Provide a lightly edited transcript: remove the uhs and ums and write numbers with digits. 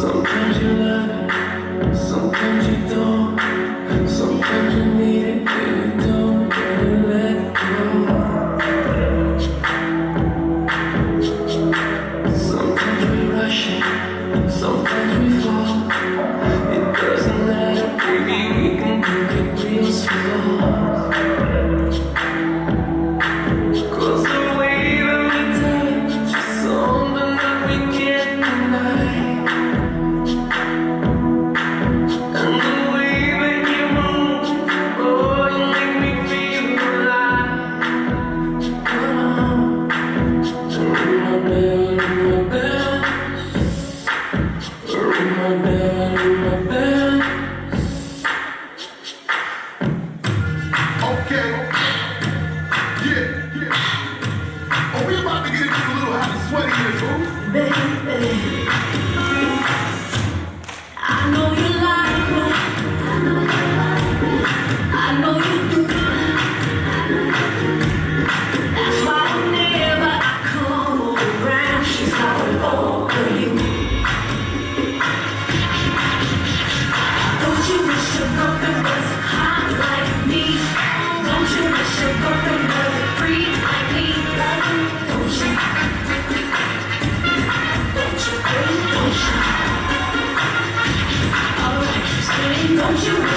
Sometimes you love it, sometimes you don't. Sometimes you need it and you don't wanna let go. Sometimes we rush it, sometimes we fall. It doesn't matter, baby, we can take it real slow. Cause the way that we touch is something that we can't deny. And the way that you move, oh, you make me feel alive. Come on, ring my bell, ring my bell. Ring my bell, ring my bell. Okay. Yeah, yeah. Oh, we about to get into a little hot and sweaty here, boo. Baby, I know you like me. I know you do. That's why whenever I come around, she's all over you. Don't you wish your girlfriend was hot like me? Don't you wish your girlfriend was free like me? Don't you? Don't you? Alright, scream, don't you?